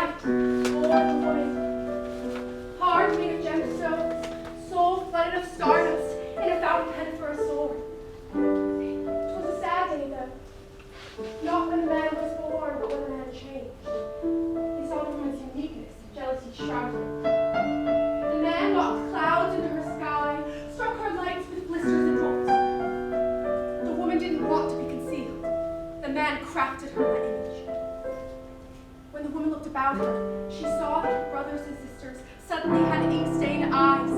night, born a woman, heart made of gemstones, soul flooded of stardust, and a fountainhead for a sword. 'Twas a sad day, though, not when a man was born, but when a man changed. He saw the woman's uniqueness, jealousy shrouded. The man locked clouds into her sky, struck her lights with blisters and drops. The woman didn't want to be concealed. The man crafted her that image. When the woman looked about her, she saw that her brothers and sisters suddenly had ink-stained eyes.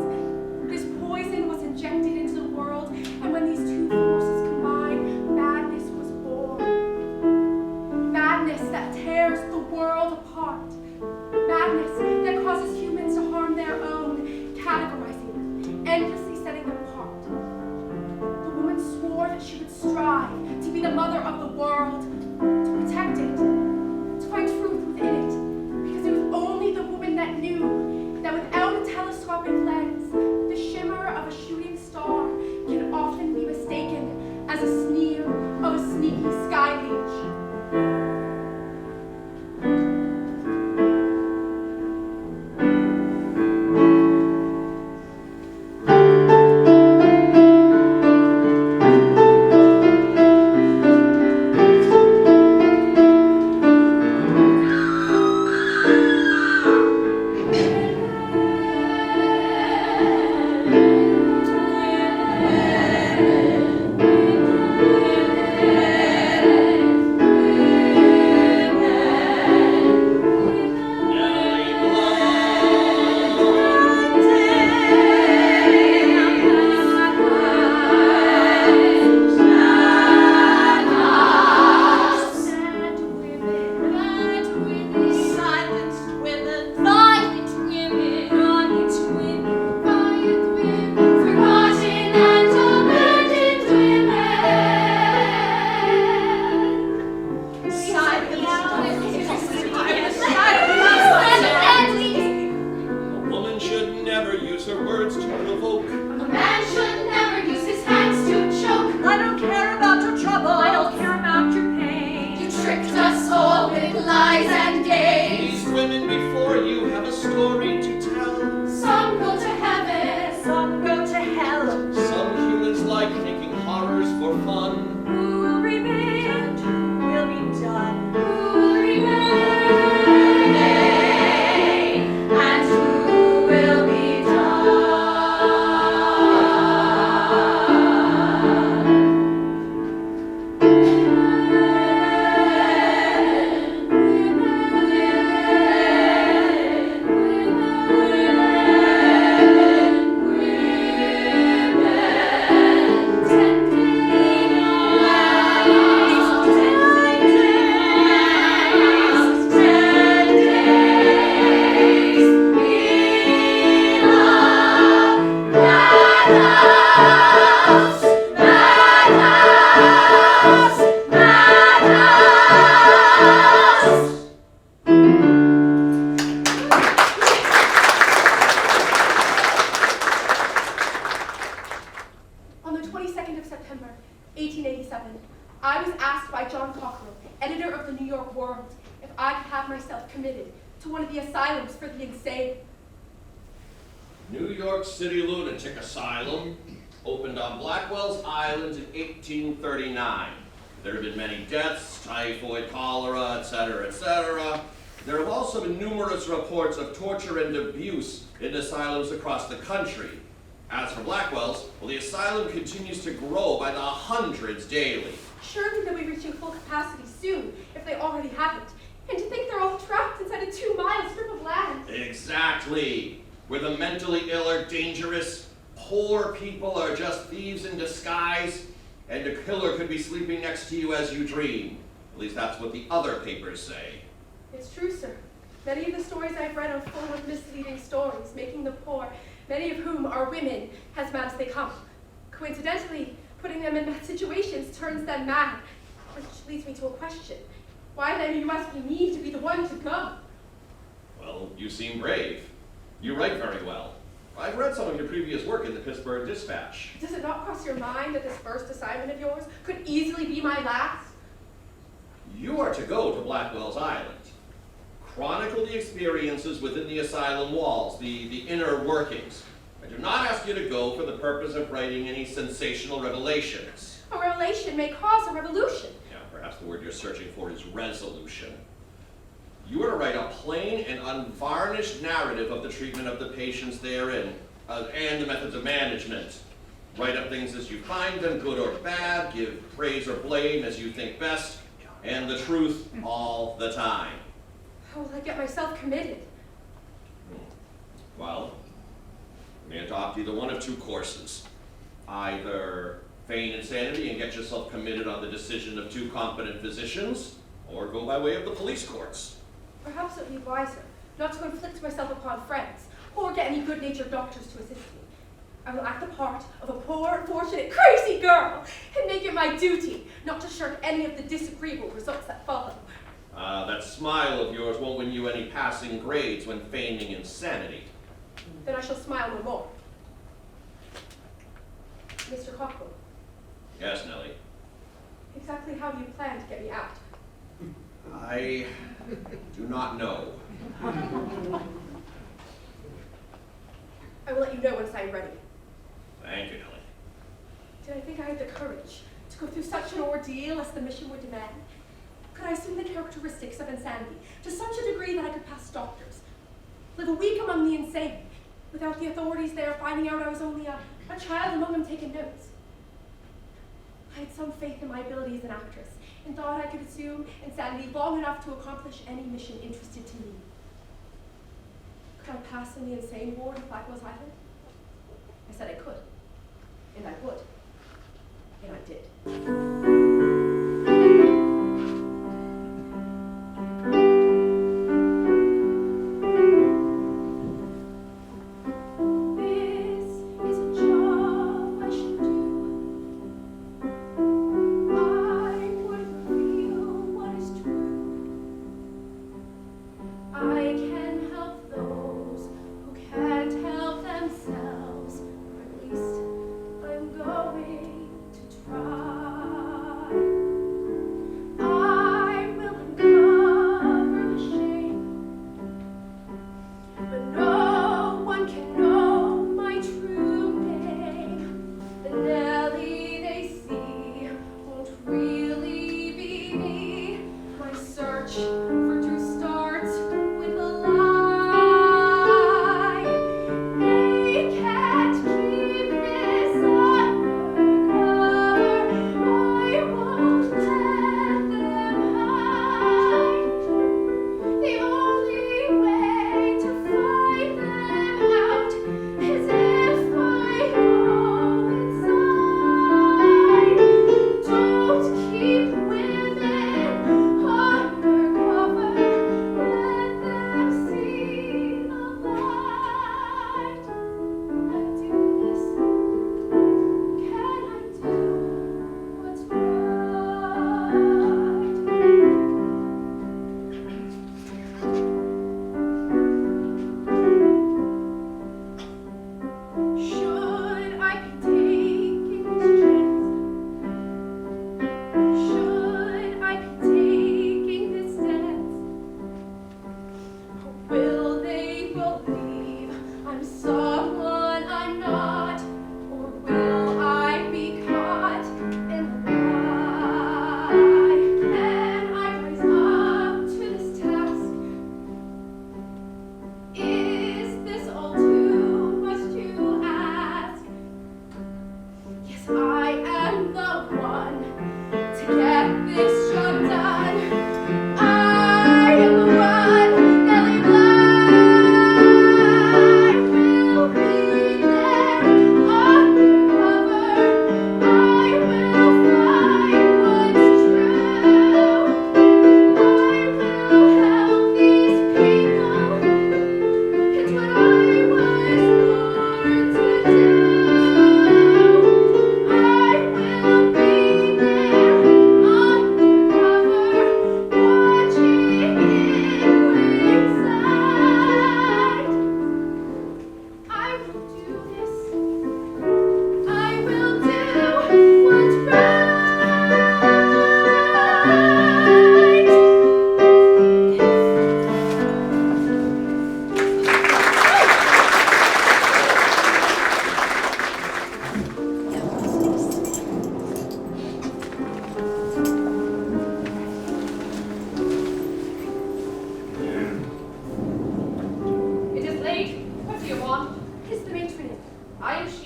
This poison was injected into the world, and when these two forces combined, madness was born. Madness that tears the world apart. Madness that causes humans to harm their own, categorizing them, endlessly setting them apart. The woman swore that she would strive to be the mother of the world, to protect it, to find truth within it, because it was only the woman that knew that without a telescopic lens, the shimmer of a shooting star can often be mistaken as a sneer of a sneaky sky leech. New York City Lunatic Asylum opened on Blackwell's Island in 1839. There have been many deaths, typhoid, cholera, etc., etc. There have also been numerous reports of torture and abuse in asylums across the country. As for Blackwell's, well, the asylum continues to grow by the hundreds daily. Surely they'll be reaching full capacity soon, if they already haven't. And to think they're all trapped inside a 2-mile strip of land. Exactly. Where the mentally ill are dangerous, poor people are just thieves in disguise, and a killer could be sleeping next to you as you dream. At least that's what the other papers say. It's true, sir. Many of the stories I've read are full of misleading stories, making the poor, many of whom are women, as mad as they come. Coincidentally, putting them in bad situations turns them mad, which leads me to a question. Why then you must be me to be the one to go? Well, you seem brave. You write very well. I've read some of your previous work in the Pittsburgh Dispatch. Does it not cross your mind that this first assignment of yours could easily be my last? You are to go to Blackwell's Island. chronicle the experiences within the asylum walls, the inner workings. I do not ask you to go for the purpose of writing any sensational revelations. A revelation may cause a revolution. Yeah, perhaps the word you're searching for is resolution. You are to write a plain and unvarnished narrative of the treatment of the patients therein, and the methods of management. Write up things as you find them, good or bad, give praise or blame as you think best, and the truth all the time. How will I get myself committed? Well, you may adopt either one of two courses. Either feign insanity and get yourself committed on the decision of two competent physicians, or go by way of the police courts. Perhaps it would be wiser not to inflict myself upon friends, or get any good-natured doctors to assist me. I will act the part of a poor, unfortunate, crazy girl, and make it my duty not to shirk any of the disagreeable results that follow. That smile of yours won't win you any passing grades when feigning insanity. Then I shall smile no more. Mr. Cockrell. Yes, Nellie. Exactly how do you plan to get me out? I do not know. I will let you know once I am ready. Thank you, Nellie. Did I think I had the courage to go through such an ordeal as the mission would demand? Could I assume the characteristics of insanity to such a degree that I could pass doctors? Live a week among the insane, without the authorities there finding out I was only a child among them taking notes? I had some faith in my ability as an actress, and thought I could assume insanity long enough to accomplish any mission interested to me. Could I pass in the insane ward of Blackwell's Island? I said I could, and I would, and I did. Going to try.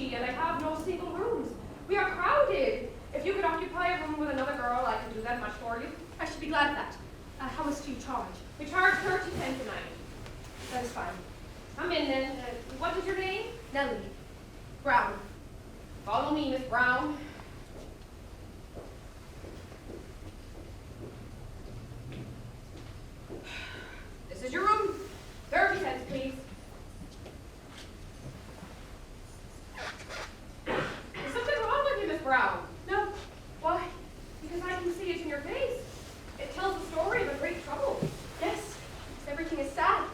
empty and I have no single rooms. We are crowded. If you could occupy a room with another girl, I could do that much for you. I should be glad of that. How much do you charge? We charge 30 cents a night. That is fine. Come in then. What is your name? Nellie. Brown. Follow me, Miss Brown. This is your room. 30 cents, please. Is something wrong with you, Miss Brown? No. Why? Because I can see it in your face. It tells the story of a great trouble. Yes. Everything is sad.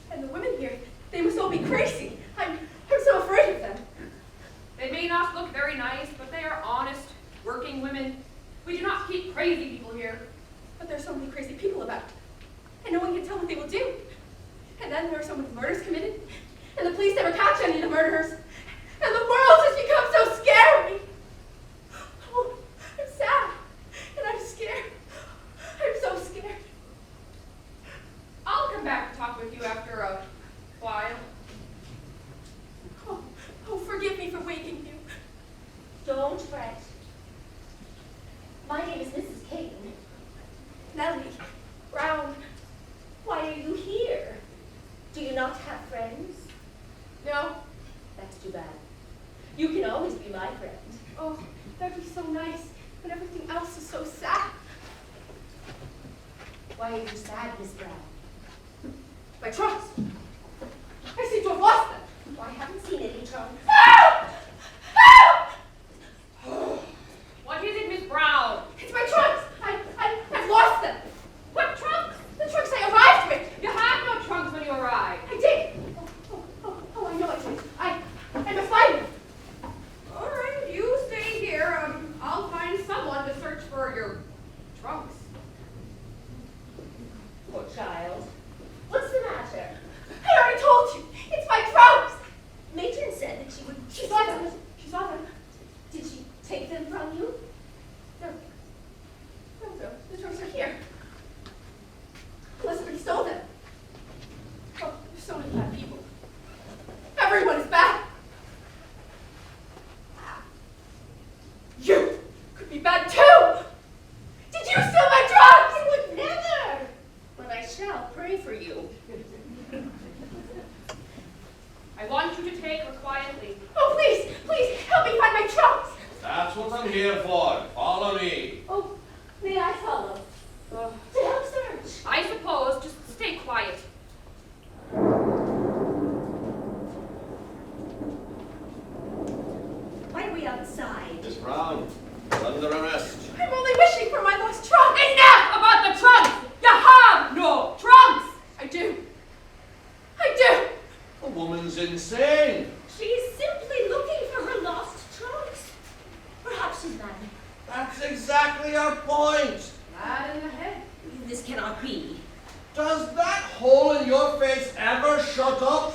And the women here, they must all be crazy. I'm so afraid of them. They may not look very nice, but they are honest, working women. We do not keep crazy people here. But there's so many crazy people about. And no one can tell what they will do. And then there are so many murders committed. And the police never catch any of the murderers. And the world has become so scary. Oh, I'm sad. And I'm scared. I'm so scared. I'll come back to talk with you after a while. Oh, forgive me for waking you. Don't fret. My name is Mrs. Caton. Nellie Brown. Why are you here? Do you not have friends? No. That's too bad. You can always be my friend. Oh, that'd be so nice. But everything else is so sad. Why are you sad, Miss Brown? My trunks. I seem to have lost them. Oh, I haven't seen any trunks. Help! Help! What is it, Miss Brown? It's my trunks. I've lost them. What trunks? The trunks I arrived with. You had no trunks when you arrived. I did. Oh, I know I did. I must find them. All right, you stay here. I'll find someone to search for your trunks. Poor child. What's the matter? I already told you. It's my trunks. Matron said that she would... She saw them. She saw them. Did she take them from you? No. No. The trunks are here. Unless somebody stole them. Oh, there's so many bad people. Everyone is bad. You could be bad too. Did you steal my trunks? I would never. But I shall pray for you. I want you to take her quietly. Oh, please, help me find my trunks. That's what I'm here for. Follow me. Oh, may I follow? To help search. I suppose. Just stay quiet. Why are we outside? Miss Brown, you're under arrest. I'm only wishing for my lost trunks. Enough about the trunks. You have no trunks. I do. The woman's insane. She's simply looking for her lost trunks. Perhaps she's mad. That's exactly our point. Mad in the head. This cannot be. Does that hole in your face ever shut up?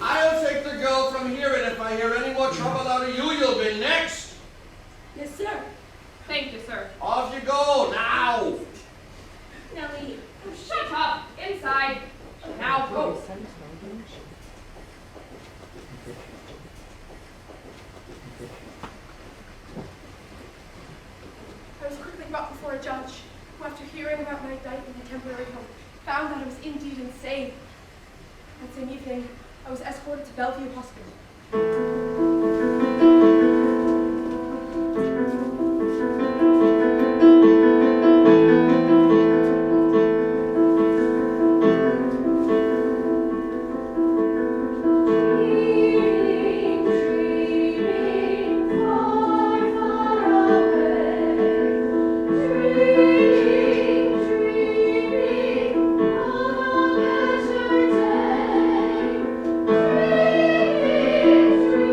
I'll take the girl from here, and if I hear any more trouble out of you, you'll be next. Yes, sir. Thank you, sir. Off you go, now. Nellie. Oh, shut up. Inside. Now go. I was quickly brought before a judge who, after hearing about my night in the temporary home, found that I was indeed insane. That same evening, I was escorted to Bellevue Hospital.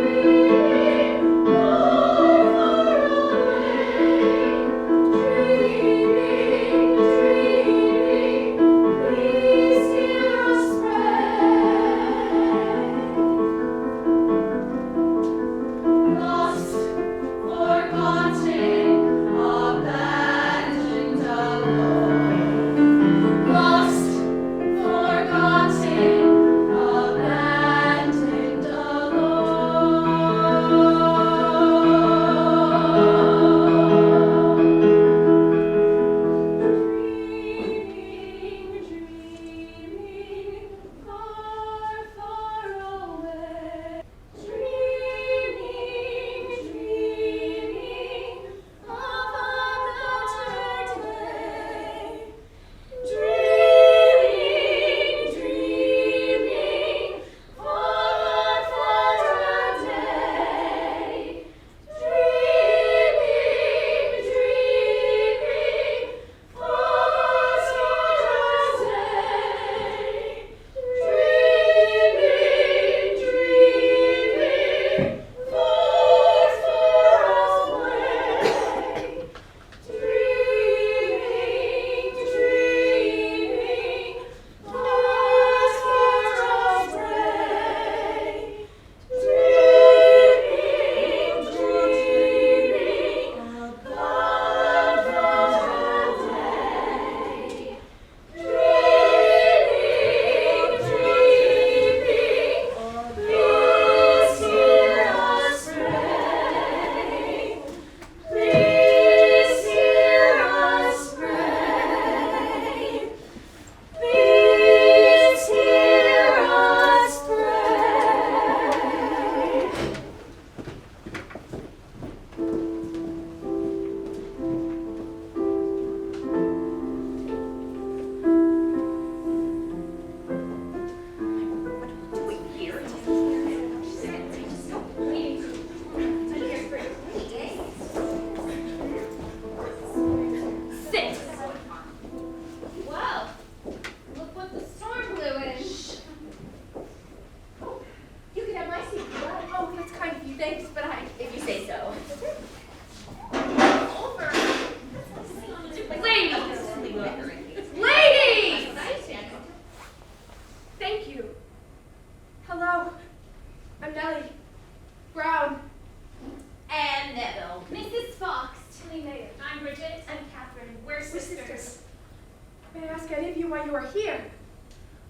Dreaming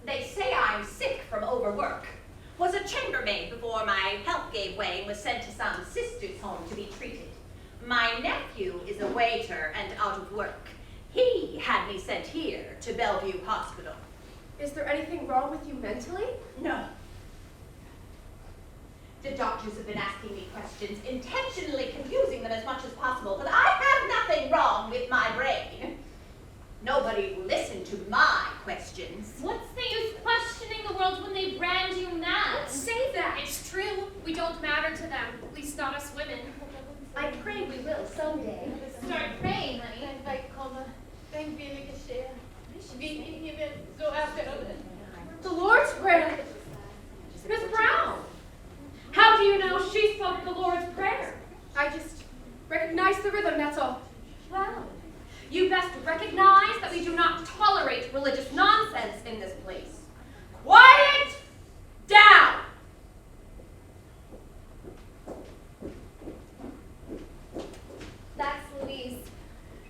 They say I'm sick from overwork. Was a chambermaid before my health gave way and was sent to some sister's home to be treated. My nephew is a waiter and out of work. He had me sent here to Bellevue Hospital. Is there anything wrong with you mentally? No. The doctors have been asking me questions, intentionally confusing them as much as possible, but I have nothing wrong with my brain. Nobody will listen to my questions. What's the use questioning the world when they brand you mad? Say that. It's true. We don't matter to them. At least not us women. I pray we will someday. Start praying, honey. The Lord's Prayer. Miss Brown. How do you know she spoke the Lord's Prayer? I just recognize the rhythm, that's all. Well, you best recognize that we do not tolerate religious nonsense in this place. Quiet down! That's Louise.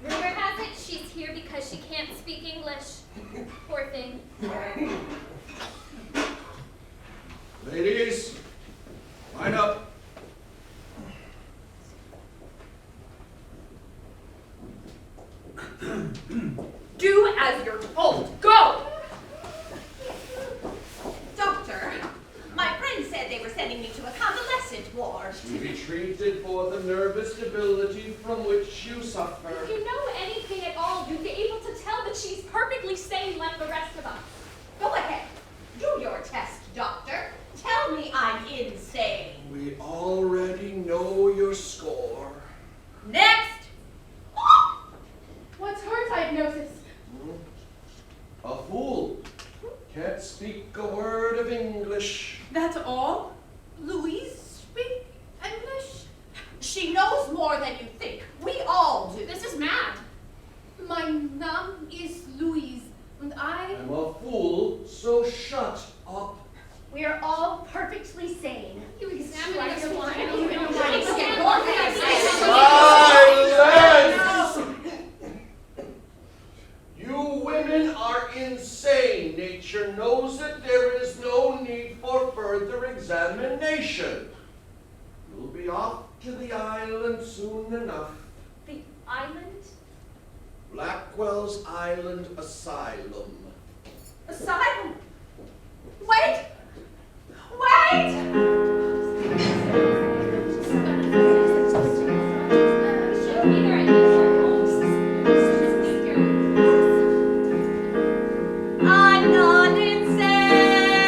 Rumor has it she's here because she can't speak English. Poor thing. Ladies, line up. Do as you're told. Go! Doctor, my friend said they were sending me to a convalescent ward. To be treated for the nervous debility from which you suffer. If you know anything at all, you'd be able to tell that she's perfectly sane like the rest of us. Go ahead. Do your test, doctor. Tell me I'm insane. We already know your score. Next! What's her diagnosis? A fool. Can't speak a word of English. That's all? Louise speak English? She knows more than you think. We all do. This is mad. My name is Louise, and I'm a fool, so shut up. We are all perfectly sane. You examine us Silence! You women are insane. Nature knows it. There is no need for further examination. You'll be off to the island soon enough. The island? Blackwell's Island Asylum. Asylum. Wait! Wait! I'm not insane.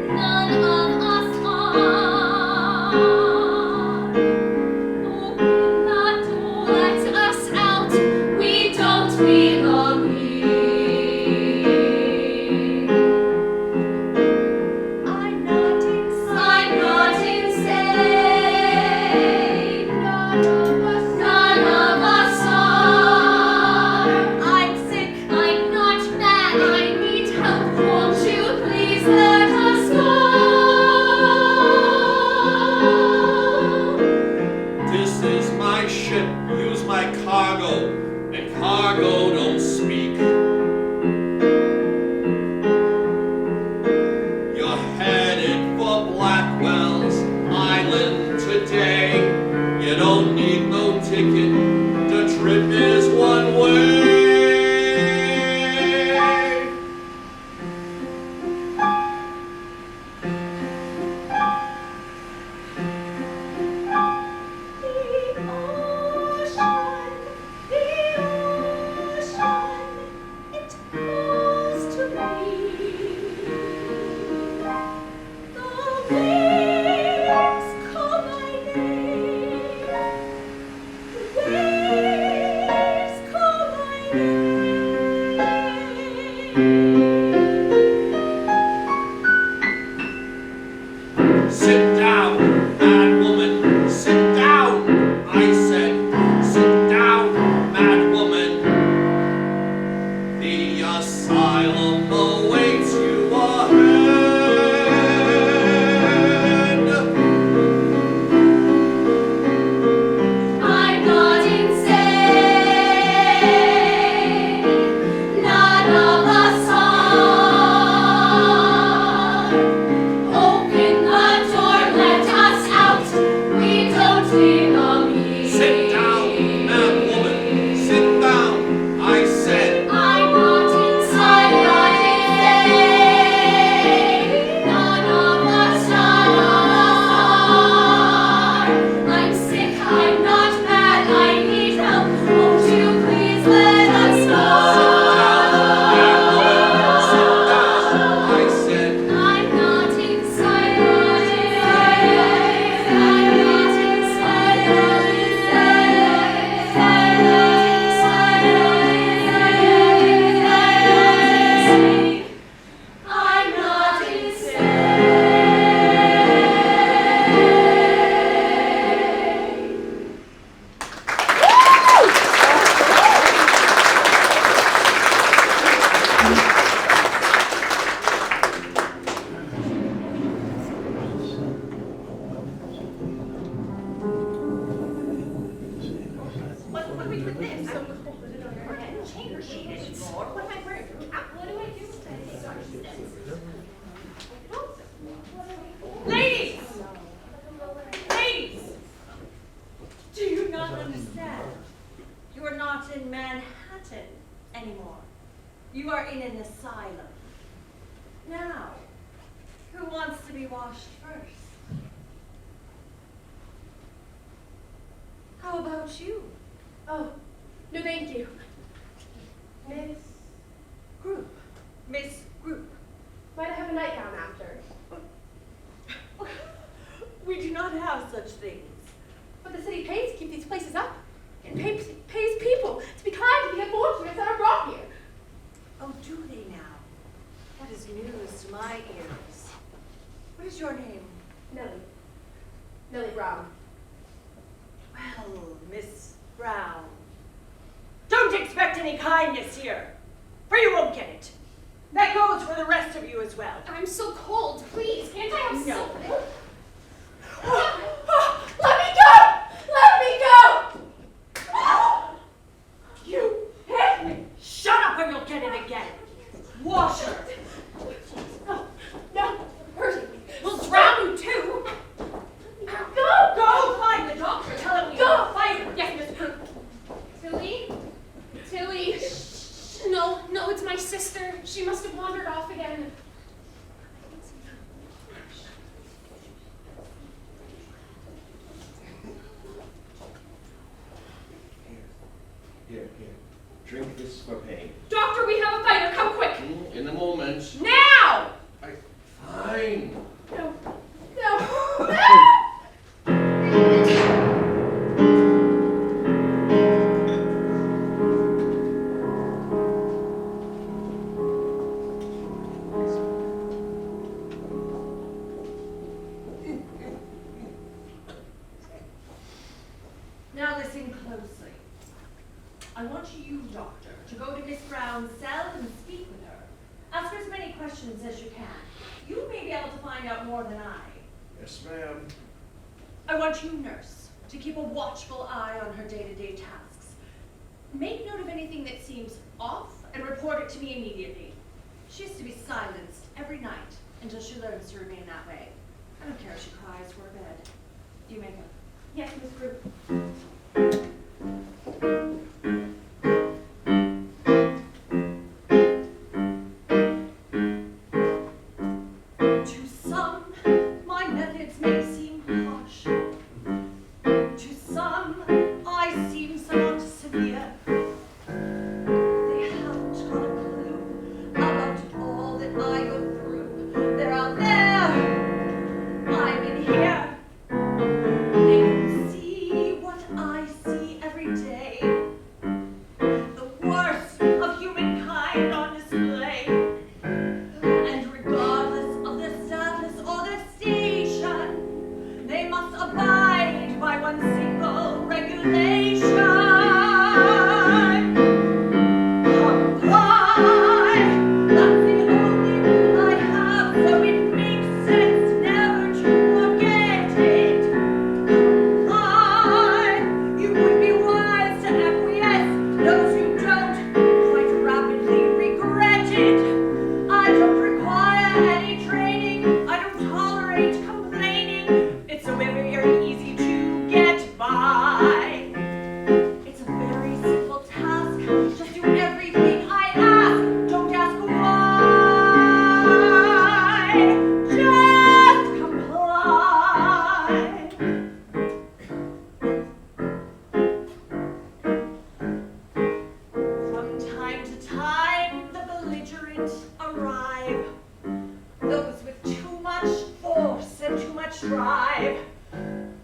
None of us are. Open the door, let us out. We don't belong here. I'm not insane. None of us are. I'm sick. I'm not mad. I need help. Won't you please let us go? This is my ship. Use my cargo. And cargo don't speak. You're headed for Blackwell's Island today. You don't need no ticket. The trip is one way. It calls to me. The waves call my name. The waves call my name. Sit down, mad woman. Sit down. I said, sit down, mad woman. The asylum awaits you ahead. I'm not insane. None of us in an asylum. Now, who wants to be washed first? How about you? Oh, no thank you. Miss Group. Miss Group. Might I have a nightgown after? We do not have such things. But the city pays to keep these places up. It pays people to be kind to the unfortunates that are brought here. Oh, do they now? That is news to my ears. What is your name? Nellie Brown. Well, Miss Brown, don't expect any kindness here, for you won't get it. That goes for the rest of you as well. I'm so cold. Please, can't I have No. something? Let me go! Let me go! You hit me! Shut up or you'll get it again. Wash her. No, hurting me. We'll drown you too. Go! Go find the doctor. Tell him we have a fighter. Yes, Miss Prue. Tilly. Shh. No, it's my sister. She must have wandered off again. Here. Drink this for pain. Doctor, we have a fighter. Come quick. In a moment. Now! Fine. No! Now listen closely. I want you, doctor, to go to Miss Brown's cell and speak with her. Ask her as many questions as you can. You may be able to find out more than I. Yes, ma'am. I want you, nurse, to keep a watchful eye on her day-to-day tasks. Make note of anything that seems off and report it to me immediately. She is to be silenced every night until she learns to remain that way. I don't care if she cries for bed. You may go. Yes, Miss Prue. To some, my methods may seem harsh. To some, I seem somewhat severe. They haven't got a clue about all that I go through. They're out there, I'm in here. They don't see what I see every day. The worst of humankind on display. And regardless of their status or their station, they must abide by one single regulation. Comply! That's the only rule I have, so it makes sense never to forget it. Comply! You would be wise to acquiesce. Those who don't quite rapidly regret it. I don't require any training. I don't tolerate complaining. It's so very easy to get by. It's a very simple task. Just do everything I ask. Don't ask why. Just comply. From time to time, the belligerent arrive. Those with too much force and too much drive.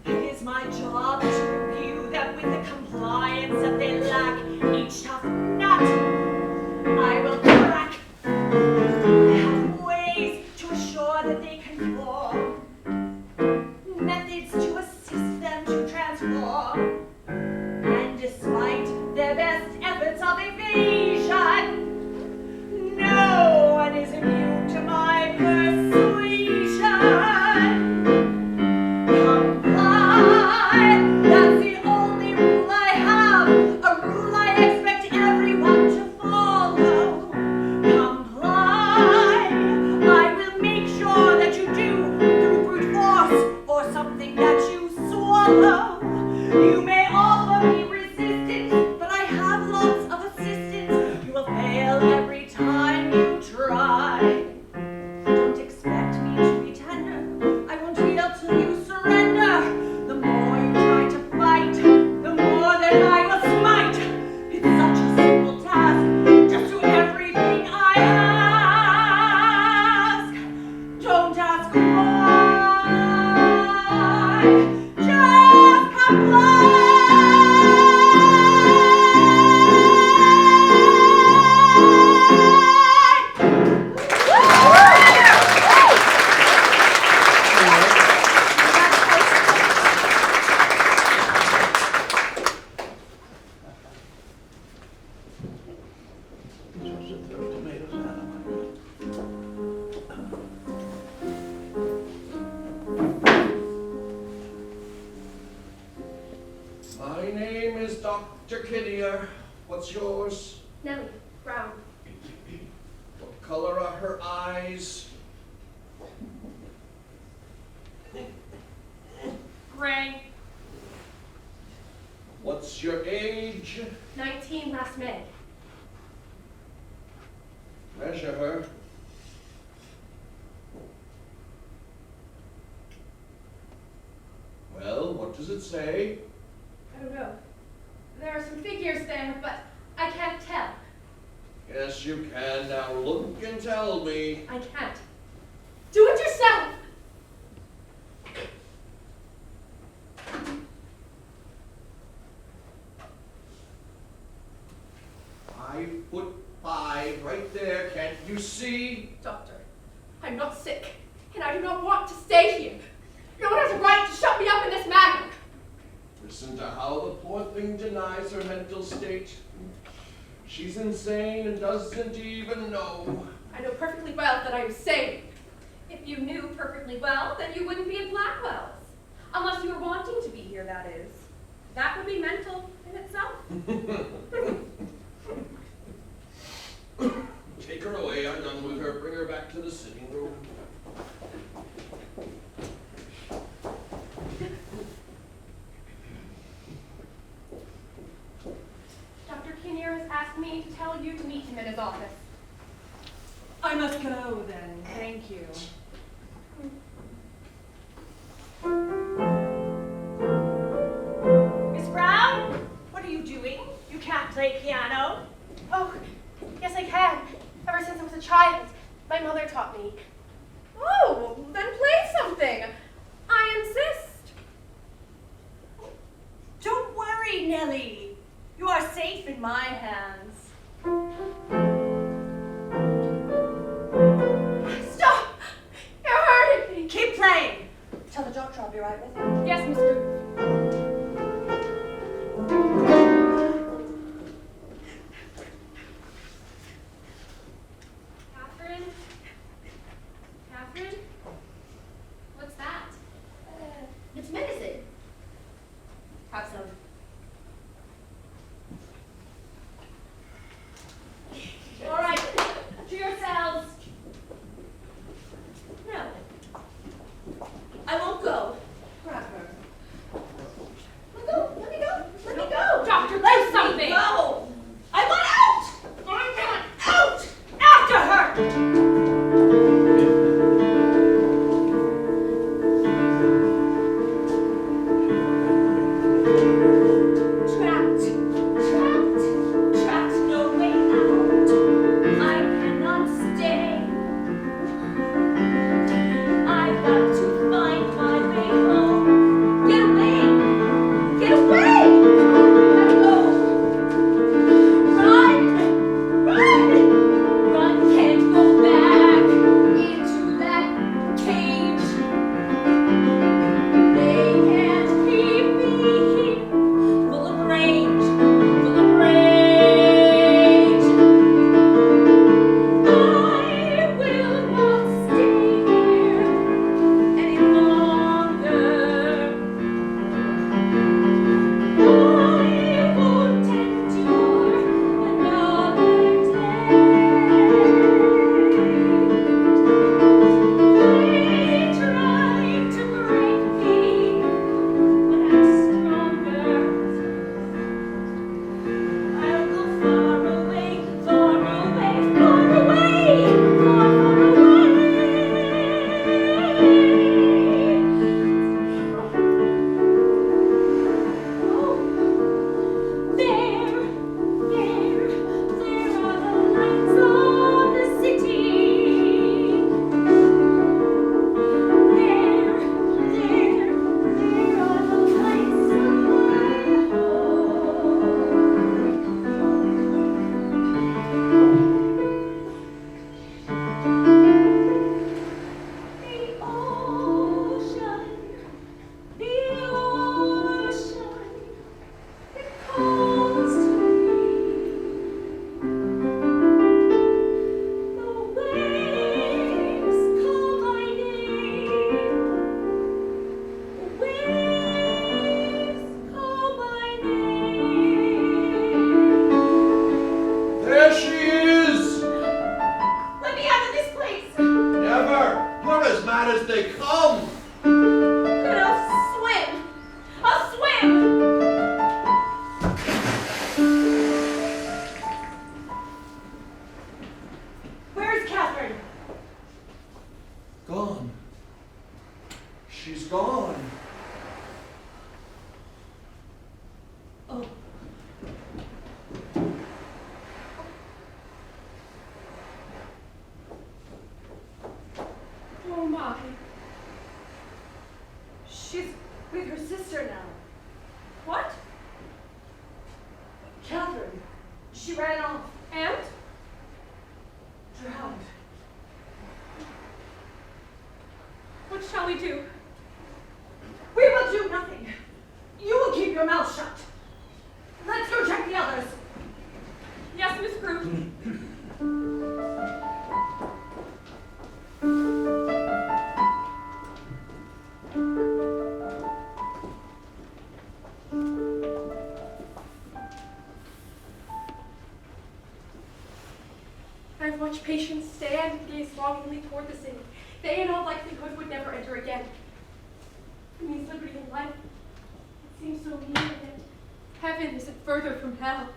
It is my job to review them with the compliance that they lack. Each tough nut I will crack. I have ways to assure that they conform. Methods to assist them to transform. And despite their best efforts of evasion, no Dr. Kinnear, what's yours? Nellie, brown. What color are her eyes? Gray. What's your age? 19 last May. Measure her. Well, what does it say? I don't know. There are some figures there, but I can't tell. Yes, you can. Now look and tell me. I can't. Do it yourself! 5'5", right there. Can't you see? Doctor, I'm not sick, and I do not want to stay here. No one has a right to shut me up in this manner. Listen to how the poor thing denies her mental state. She's insane and doesn't even know. I know perfectly well that I am sane. If you knew perfectly well, then you wouldn't be at Blackwell's. Unless you were wanting to be here, that is. That would be mental in itself. Take her away. I'm done with her. Bring her back to the sitting room. Dr. Kinnear has asked me to tell you to meet him in his office. I must go then. Thank you. Miss Brown, what are you doing? You can't play piano. Oh, yes I can. Ever since I was a child. My mother taught me. Oh, then play something. I insist. Don't worry, Nellie. You are safe in my hands. Stop! You're hurting me. Keep playing. Tell the doctor I'll be right with you. Yes, Miss Ruth. Catherine? What's that? It's medicine. Have some. All right, to yourselves. No. I won't go. Grab her. Let go. Let me go. Let me go. Doctor, do Let me something. go. I want out. I want out. After her. Trapped, trapped, trapped, no way out. I cannot stay. I've got to find my way home. Get away! Get away! Let go! Run! Run! Run, can't go bad as they come. Then I'll swim. I'll swim. Where's Catherine? Gone. She's gone. Oh. Oh my. She's with her sister now. What? Catherine. She ran off. And? Drowned. What shall we do? We will do nothing. You will keep your mouth shut. Let's go check the others. Yes, Miss Groot. I've watched patients stand and gaze longingly toward the city. They in all likelihood would never enter again. It means liberty and life. It seems so near, and yet heaven isn't further from hell.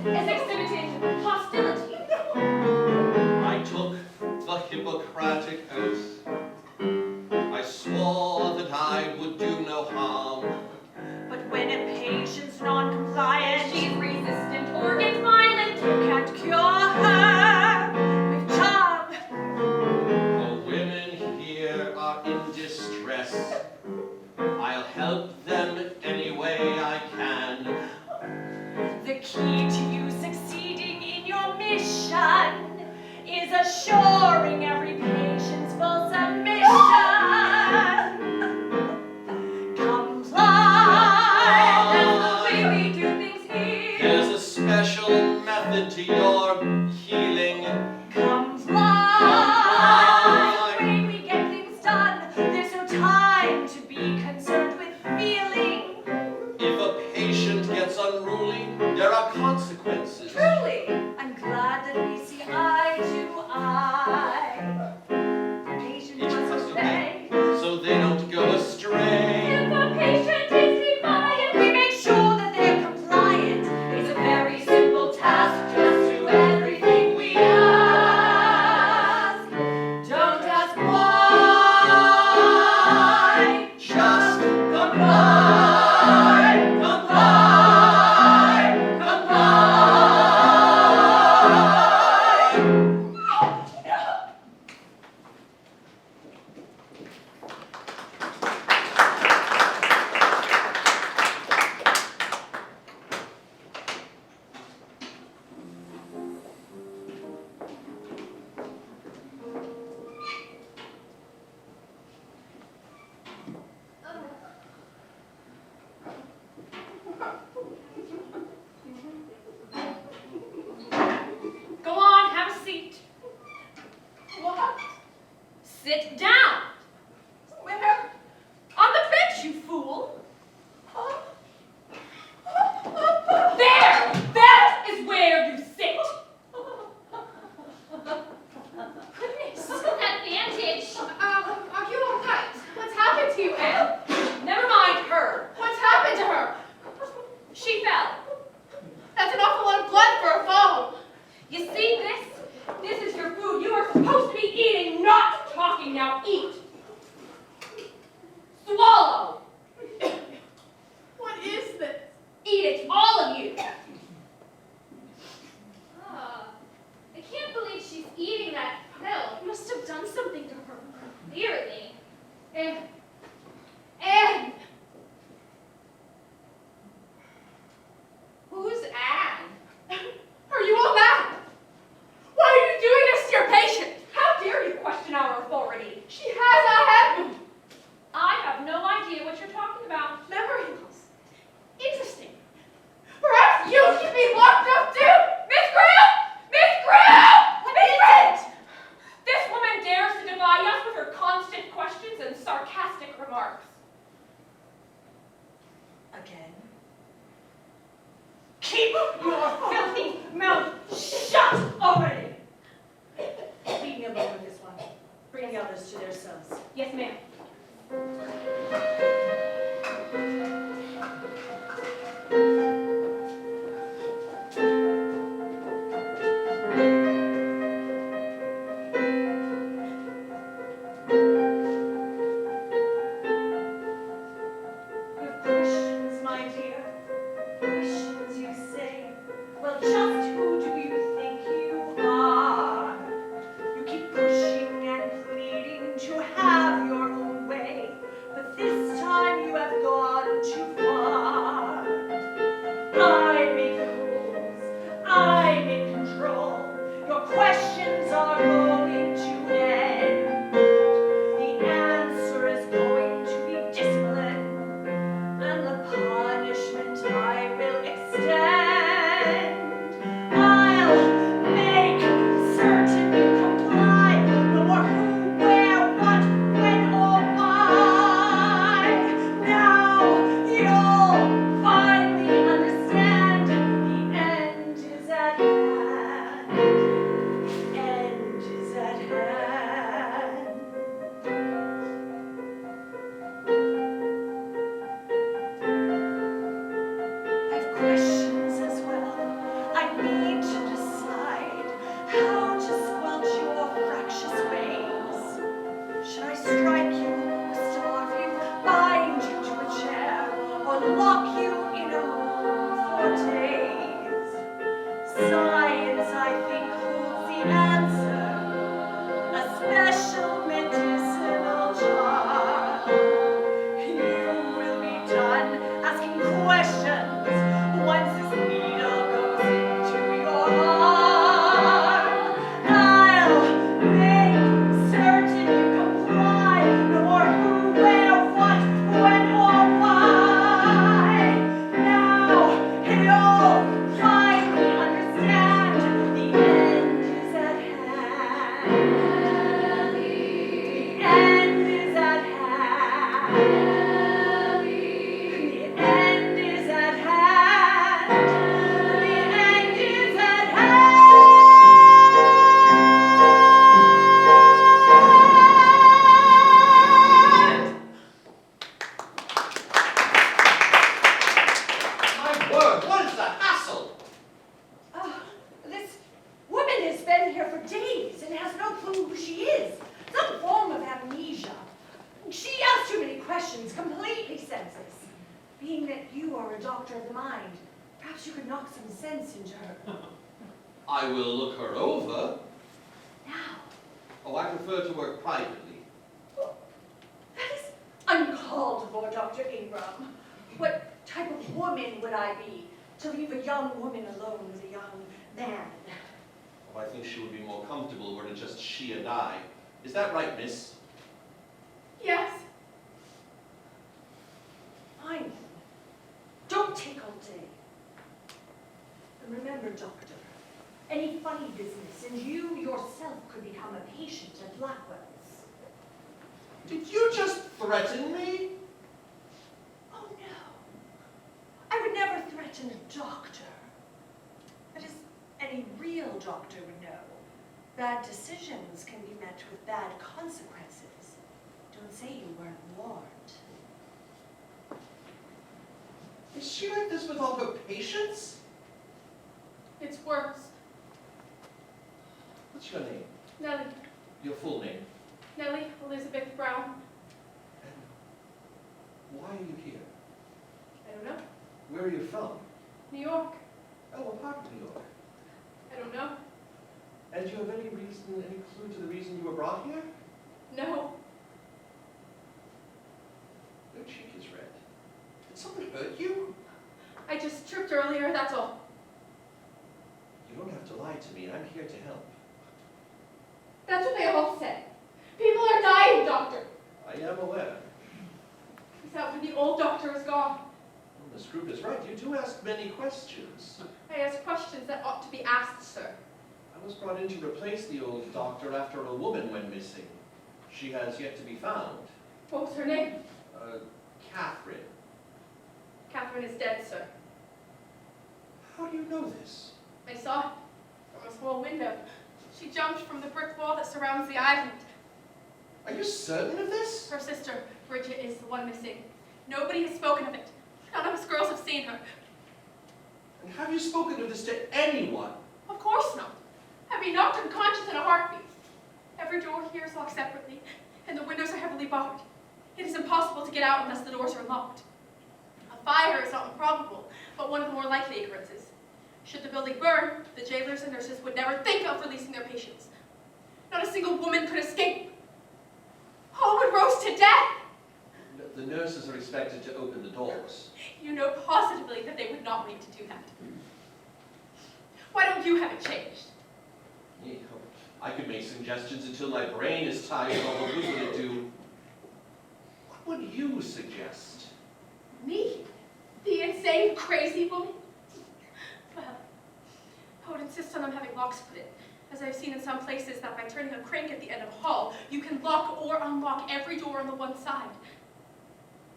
as exhibiting hostility. I took the Hippocratic oath. I swore that I would do no harm. But when a patient's non-compliant, She's resistant or gets violent. you can't cure her with charm. The women here are in distress. I'll help them any way I can. The key to you succeeding in your mission is assuring every patient's full submission. Comply. That's the way we do things here. There's a special method to your healing. Comply. That's the way we get things done. There's no time to be concerned with feeling. If a patient gets unruly, there are consequences. Truly, I'm glad that we see eye to eye. The patient Each must must obey, obey. so they don't go astray. If a patient is defiant, We make sure that they're compliant. It's a very simple task. Just do everything we ask. Don't ask why. Just Comply. Comply. Comply. go on, have a seat. What? Sit down. Where? On the bench, you fool. Huh? There! That is where you sit. Goodness, that bandage. Are you all right? What's happened to you, Anne? Never mind her. What's happened to her? She fell. That's an awful lot of blood for a fall. You see this? This is your food. You are supposed to be eating, not talking. Now eat. Swallow. What is this? Eat it, all of you. I can't believe she's eating that pill. It must have done something to her. Clearly. Anne. Who's Anne? Are you all mad? Why are you doing this to your patient? How dare you question our authority? She has a head. I have no idea what you're talking about. Memory loss. Interesting. Perhaps you should be locked up too. Miss Grew! Miss Grew! Miss Grew! This woman dares to defy us with her constant questions and sarcastic remarks. Again. Keep your filthy mouth shut already. Leave me alone with this one. Bring the others to their cells. Yes, ma'am. You have questions, my dear. Questions, you say. Well, just who do you think you are? You keep pushing and pleading to have your own way, but this time you have gone too far. I make the rules. I make control. Your questions are going to end. The answer is going to be discipline, and the punishment I will extend. I'll make certain you comply. No more who, where, what, when, or why. Now you'll finally understand. The end is at hand. The end is at hand. I have questions as well. I days. Science, I think, holds the answer. A special medicinal jar. You will be done asking questions once this needle goes into your arm. I'll make certain you comply. No more who, where, what, when, or why. Now you'll finally understand the end is at hand. The end is at hand. The end is at hand. The end is at hand. My word, what is the hassle? This woman has been here for days and has no clue who she is. Some form of amnesia. She asks too many questions, completely senseless. Being that you are a doctor of the mind, perhaps you could knock some sense into her. I will look her over. Now, Oh, I prefer to work privately. that is uncalled for, Dr. Ingram. What type of woman would I be to leave a young woman alone with a young man? Oh, I think she would be more comfortable were it just she and I. Is that right, miss? Yes. Fine. Don't take all day. And remember, doctor, any funny business, and you yourself could become a patient at Blackwell's. Did you just threaten me? Oh, no. I would never threaten a doctor. But as any real doctor would know, bad decisions can be met with bad consequences. Don't say you weren't warned. Is she like this with all her patients? It's worse. What's your name? Nellie. Your full name? Nellie Elizabeth Brown. And why are you here? I don't know. Where are you from? New York. Oh, what part of New York? I don't know. And do you have any reason, any clue to the reason you were brought here? No. Your cheek is red. Did someone hurt you? I just tripped earlier, that's all. You don't have to lie to me. I'm here to help. That's what they all say. People are dying, doctor. I am aware. Except when the old doctor is gone. Well, Miss Group is right. You do ask many questions. I ask questions that ought to be asked, sir. I was brought in to replace the old doctor after a woman went missing. She has yet to be found. What was her name? Catherine. Catherine is dead, sir. How do you know this? I saw it from a small window. She jumped from the brick wall that surrounds the island. Are you certain of this? Her sister, Bridget, is the one missing. Nobody has spoken of it. None of us girls have seen her. And have you spoken of this to anyone? Of course not. I'd be knocked unconscious in a heartbeat. Every door here is locked separately, and the windows are heavily barred. It is impossible to get out unless the doors are locked. A fire is not improbable, but one of the more likely occurrences. Should the building burn, the jailers and nurses would never think of releasing their patients. Not a single woman could escape. All would roast to death. The nurses are expected to open the doors. You know positively that they would not wait to do that. Why don't you have it changed? Yeah, I could make suggestions until my brain is tired, although good would it do? What would you suggest? Me? The insane, crazy woman? Well, I would insist on them having locks put in, as I've seen in some places that by turning a crank at the end of a hall, you can lock or unlock every door on the one side.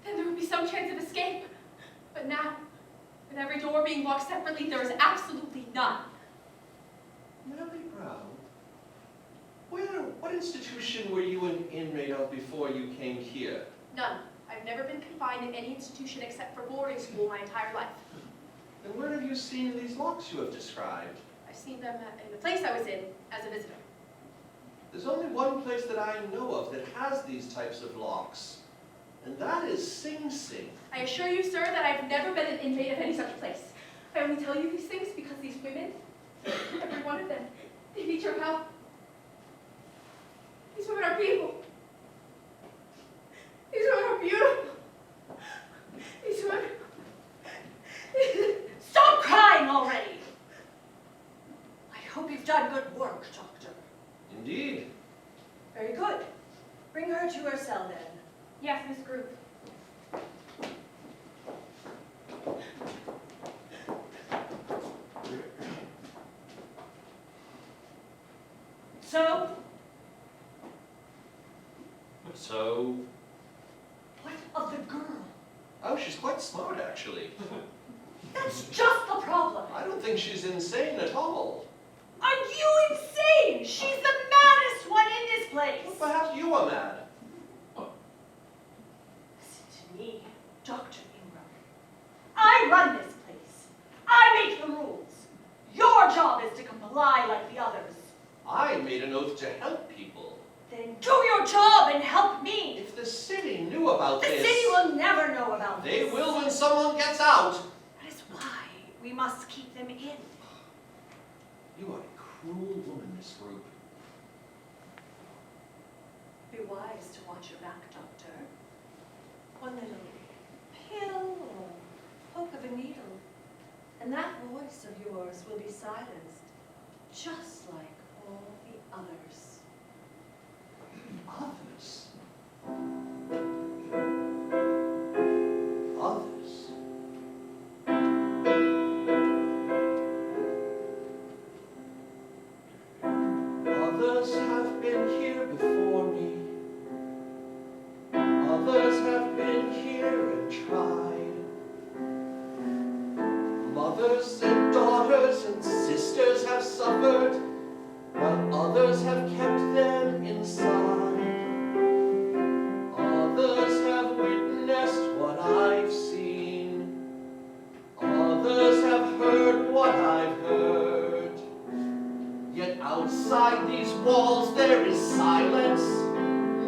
Then there would be some chance of escape. But now, with every door being locked separately, there is absolutely none. Nellie Brown, what institution were you an inmate of before you came here? None. I've never been confined in any institution except for boarding school my entire life. Then where have you seen these locks you have described? I've seen them in the place I was in as a visitor. There's only one place that I know of that has these types of locks, and that is Sing Sing. I assure you, sir, that I've never been an inmate of any such place. I only tell you these things because these women, every one of them, they need your help. These women are people. These women are beautiful. These women... Stop crying already! I hope you've done good work, Doctor. Indeed. Very good. Bring her to her cell then. Yes, Miss Group. So? What of the girl? Oh, she's quite smart, actually. That's just the problem. I don't think she's insane at all. Are you insane? She's the maddest one in this place. Well, perhaps you are mad. Listen to me, Dr. Ingram. I run this place. I make the rules. Your job is to comply like the others. I made an oath to help people. Then do your job and help me. If the city knew about The this... city will never know about this. They will when someone gets out. That is why we must keep them in. You are a cruel woman, Miss Group. Be wise to watch your back, Doctor. One little pill or poke of a needle, and that voice of yours will be silenced, just like all the others. Others? Others? Others have been here before me. Others have been here and tried. Mothers and daughters and sisters have suffered, while others have kept them inside. Others have witnessed what I've seen. Others have heard what I've heard. Yet outside these walls there is silence.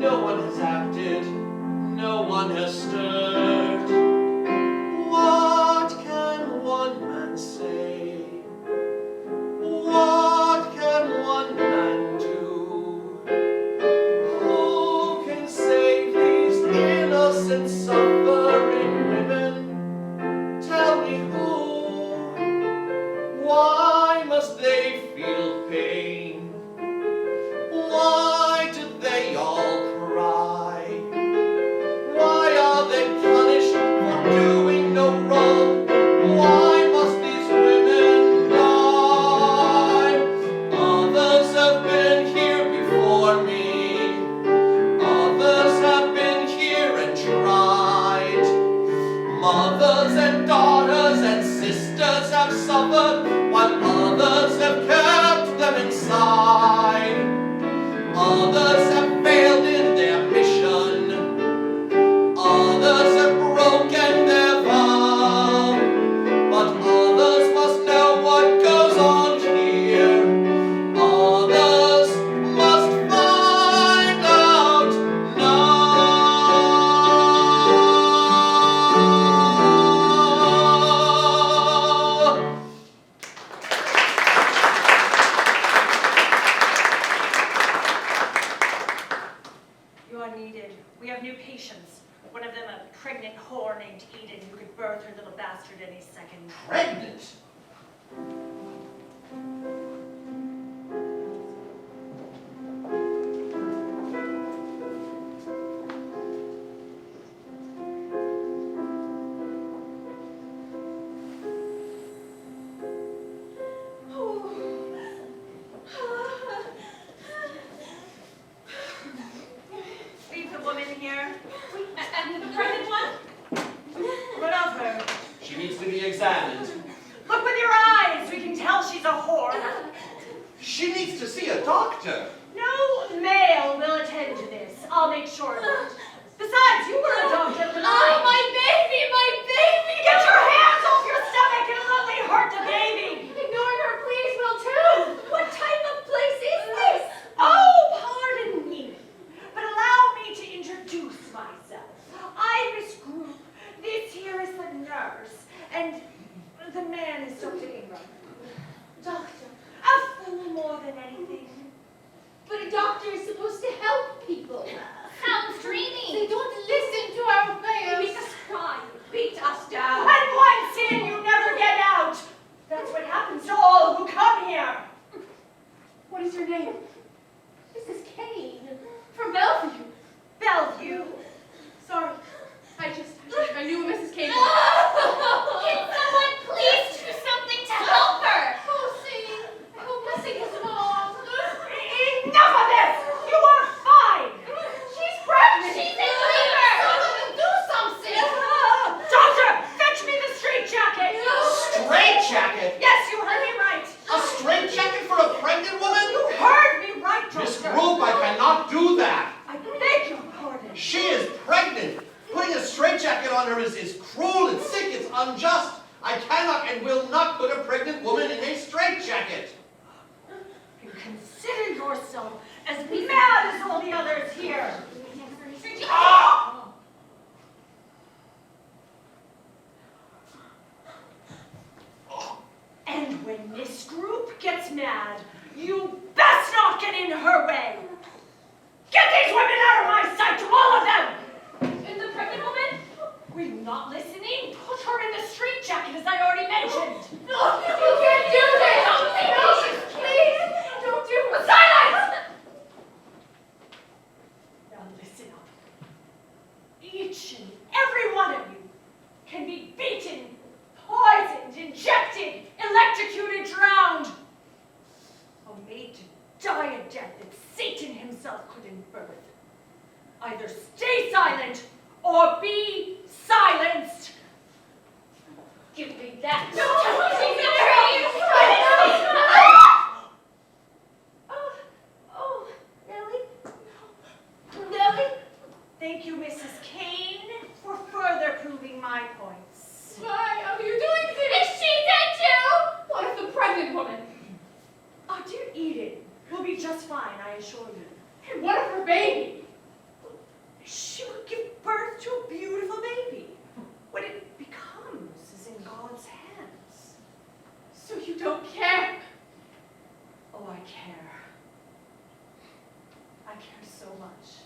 No one has acted, no one has stirred. What can one man say? What can one man do? Who can save these innocent suffering women? Tell me who? Why must they feel pain? Why do they all cry? Why are they punished for doing no wrong? Why must these women die? Others have been here before me. Others have been here and tried. Mothers and daughters and sisters have suffered, while others have kept them inside. Others have failed in their mission. Others have broken their vow. But others must know what goes on here. Others must find out now. You are needed. We have new patients. One of them a pregnant whore named Eden who could birth her little bastard any second. Pregnant? Leave the woman here. And the pregnant one? What of her? She needs to be examined. Look with your eyes. We can tell she's a whore. She needs to see a doctor. No male will attend to this. I'll make sure of it. Besides, you were a doctor at the Oh, time. my baby, my baby! Get your hands off your stomach. It'll only hurt the baby. Ignoring her, please, will too. What type of place is this? Oh, pardon me. But allow me to introduce myself. I'm Miss Group. This here is the nurse. And the man is Dr. when this group gets mad, you best not get in her way. Get these women out of my sight, all of them! And the pregnant woman? Were you not listening? Put her in the straitjacket, as I already mentioned. No, you can't do this! No, please, don't do it! Silence! Now listen up. Each and every one of you can be beaten, poisoned, injected, electrocuted, drowned, or made to die a death that Satan himself couldn't birth. Either stay silent or be silenced. Give me that. No, Oh, Nellie? Nellie? Thank you, Mrs. Kane, for further proving my points. Why are you doing this? Is she dead too? What if the pregnant woman? Our dear Eden will be just fine, I assure you. And what if her baby? She will give birth to a beautiful baby. What it becomes is in God's hands. So you don't care? Oh, I care. I care so much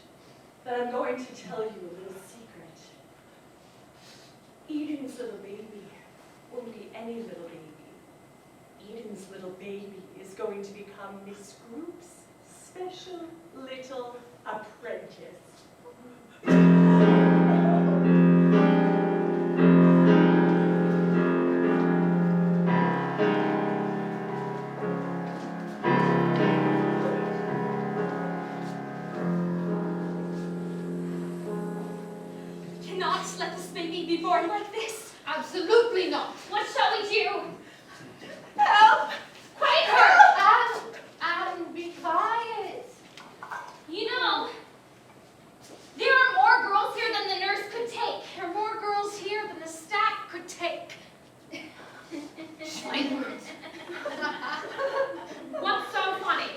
that I'm going to tell you a little secret. Eden's little baby won't be any little baby. Eden's little baby is going to become Miss Group's special little apprentice. Cannot let this baby be born like this. Absolutely not. What shall we do? Help! Quiet her! Adam, be quiet. You know, there are more girls here than the nurse could take. There are more girls here than the staff could take. What's so funny?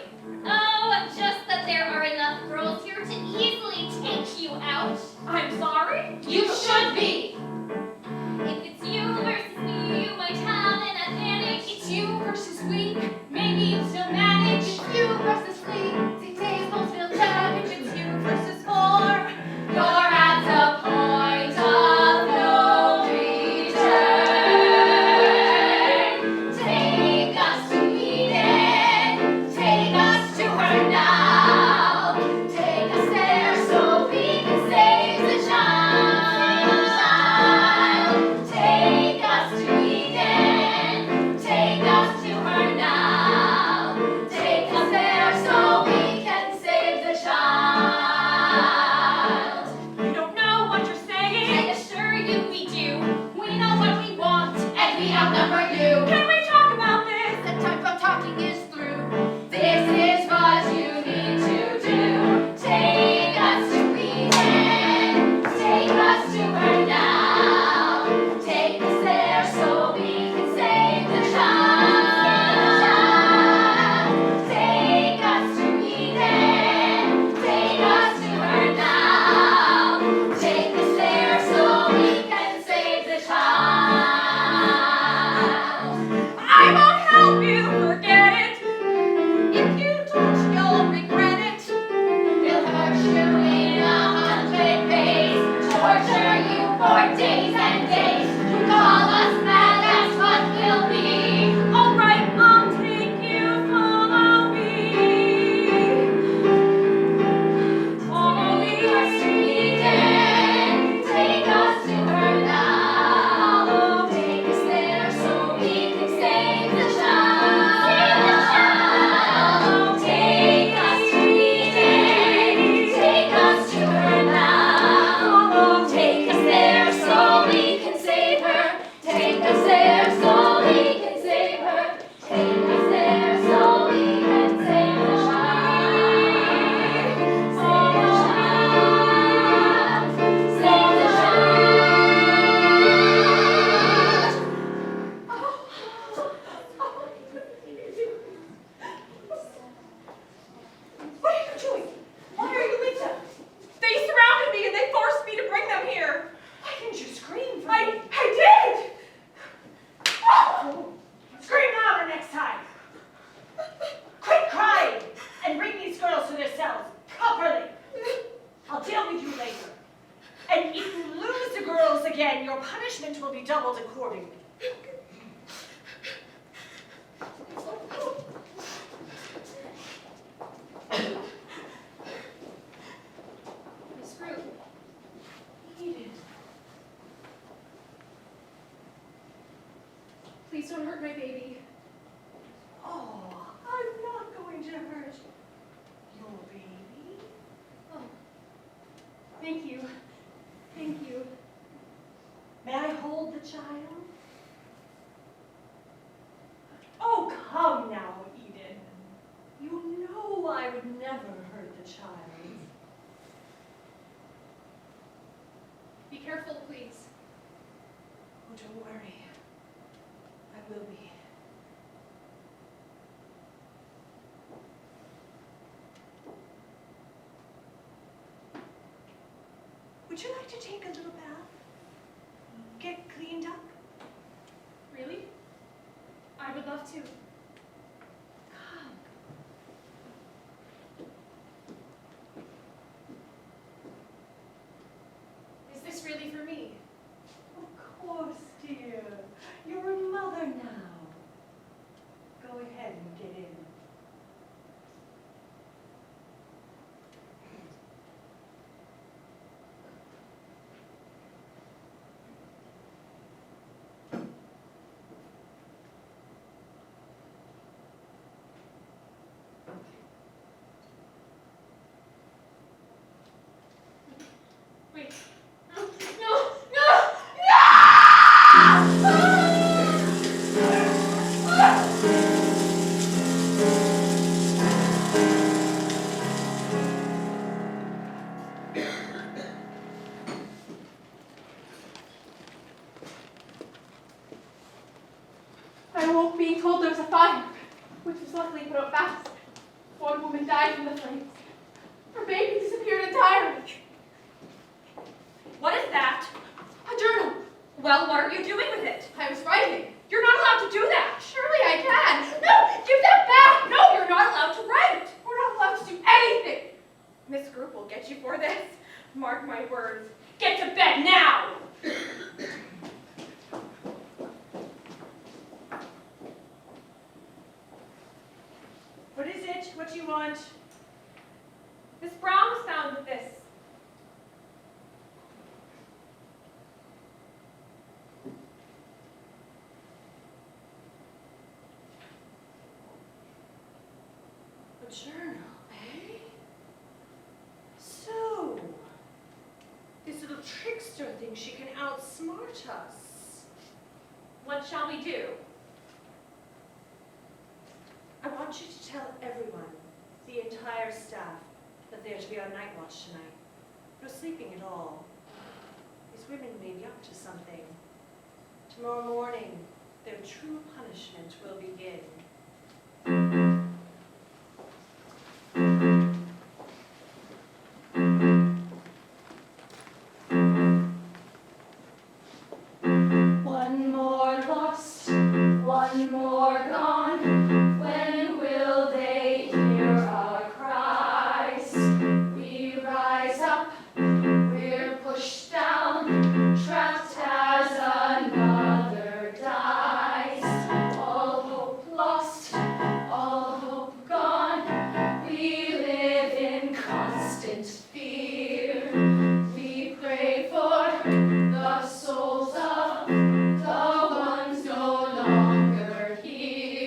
Oh, just that there are enough girls here to easily take you out. I'm sorry? You should be. If it's you versus me, you might have an advantage. It's you versus we. Maybe you still manage. It's you versus we. Today's most feel damage. It's you versus four. You're at the point of no return. Take us to Eden. Take us to her now. Take us there so we can save the child. Take us to Eden. Take us to her now. don't hurt my baby. Oh, I'm not going to hurt your baby. Oh, thank you. Thank you. May I hold the child? Oh, come now, Eden. You know I would never hurt the child. Be careful, please. Oh, don't worry. I will be. Would you like to take a little bath? Get cleaned up? Really? I would love to. Come. Is this really for me? Of course, dear. You're a mother now. Go ahead and get in. Wait. No! No! I awoke being told there was a fire, which was luckily put out fast. One woman died from the flames. Her baby disappeared entirely. What is that? A journal. Well, what are you doing with it? I was writing. You're not allowed to do that. Surely I can. No, give that back. No, you're not allowed to write. We're not allowed to do anything. Miss Group will get you for this. Mark my words. Get to bed now! What is it? What do you want? Miss Brown was found with this. A journal, eh? So, this little trickster thinks she can outsmart us. What shall we do? I want you to tell everyone, the entire staff, that they're to be on night watch tonight. No sleeping at all. These women may be up to something. Tomorrow morning, their true punishment will begin. One more lost, one more gone. When will they hear our cries? We rise up, we're pushed down, trapped as another dies. All hope lost, all hope gone. We live in constant fear. We pray for the souls of the ones no longer here.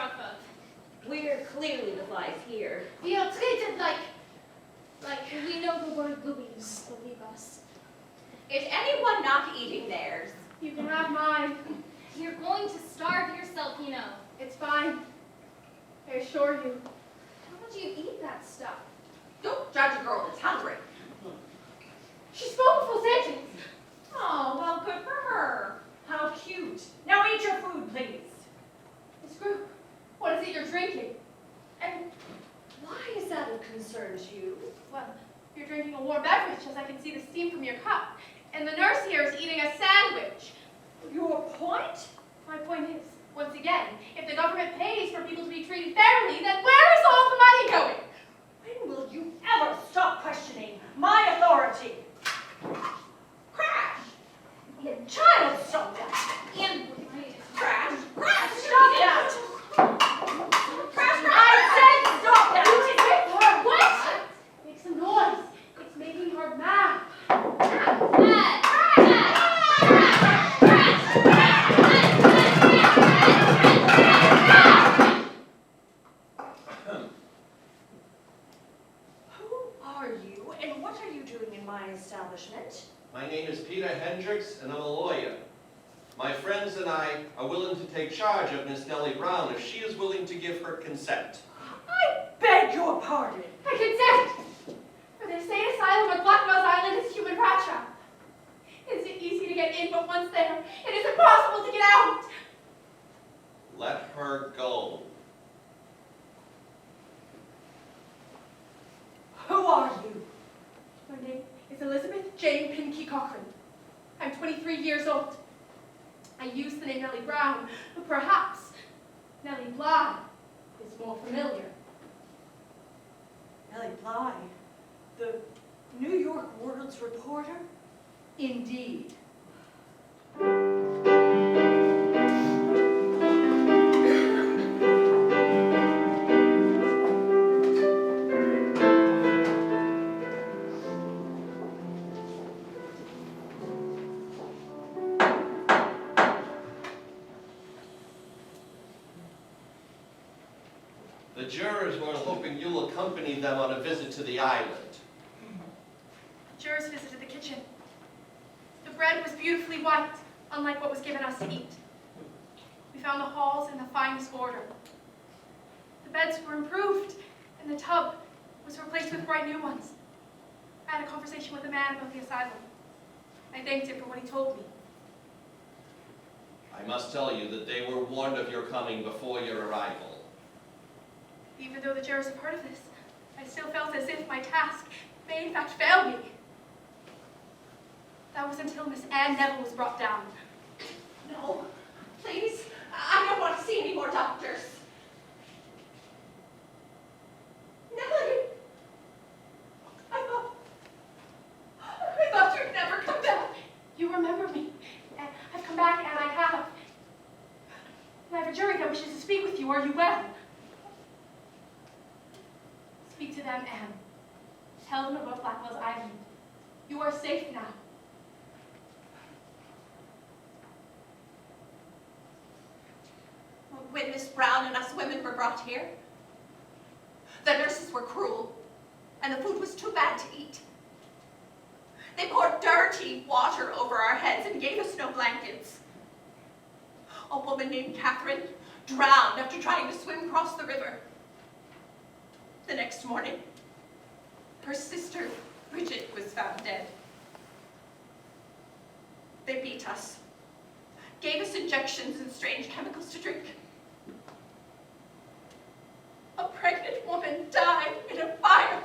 off of? We're clearly the flies here. We are treated like we know the word Louise, believe us. Is anyone not eating theirs? You can have mine. You're going to starve yourself, you know. It's fine. I assure you. How would you eat that stuff? Don't judge a girl that's hungry. She spoke a full sentence. Oh, well, good for her. How cute. Now eat your food, please. Miss Group, what is it you're drinking? And why is that a concern to you? Well, you're drinking a warm beverage, as I can see the steam from your cup. And the nurse here is eating a sandwich. Your point? My point is, once again, if the government pays for people to be treated fairly, then where is all the money going? When will you ever stop questioning my authority? Crash! Child, stop that! And Crash! Crash! Stop that! Crash! I said stop that! What? Make some noise. It's making her mad. Who are you, and what are you doing in my establishment? My name is Peter Hendricks, and I'm a lawyer. My friends and I are willing to take charge of Miss Nellie Brown if she is willing to give her consent. I beg your pardon. I consent. For the state asylum on Blackwell's Island is human rat trap. It's easy to get in, but once there, it is impossible to get out. Let her go. Who are you? My name is Elizabeth Jane Pinky Cochran. I'm 23 years old. I use the name Nellie Brown, but perhaps Nellie Bly is more familiar. Nellie Bly, the New York World's reporter? Indeed. The jurors were hoping you'll accompany them on a visit to the island. Jurors visited the kitchen. The bread was beautifully white, unlike what was given us to eat. We found the halls in the finest order. The beds were improved, and the tub was replaced with bright new ones. I had a conversation with a man about the asylum. I thanked him for what he told me. I must tell you that they were warned of your coming before your arrival. Even though the jurors have heard of this, I still felt as if my task may in fact fail me. That was until Miss Anne Neville was brought down. No, please. I don't want to see any more doctors. Nellie! I thought you'd never come back. You remember me. I've come back, and I have. And I have a jury that wishes to speak with you. Are you well? Speak to them, Anne. Tell them about Blackwell's Island. You are safe now. When Miss Brown and us women were brought here, the nurses were cruel, and the food was too bad to eat. They poured dirty water over our heads and gave us no blankets. A woman named Catherine drowned after trying to swim across the river. The next morning, her sister, Bridget, was found dead. They beat us, gave us injections and strange chemicals to drink. A pregnant woman died in a fire.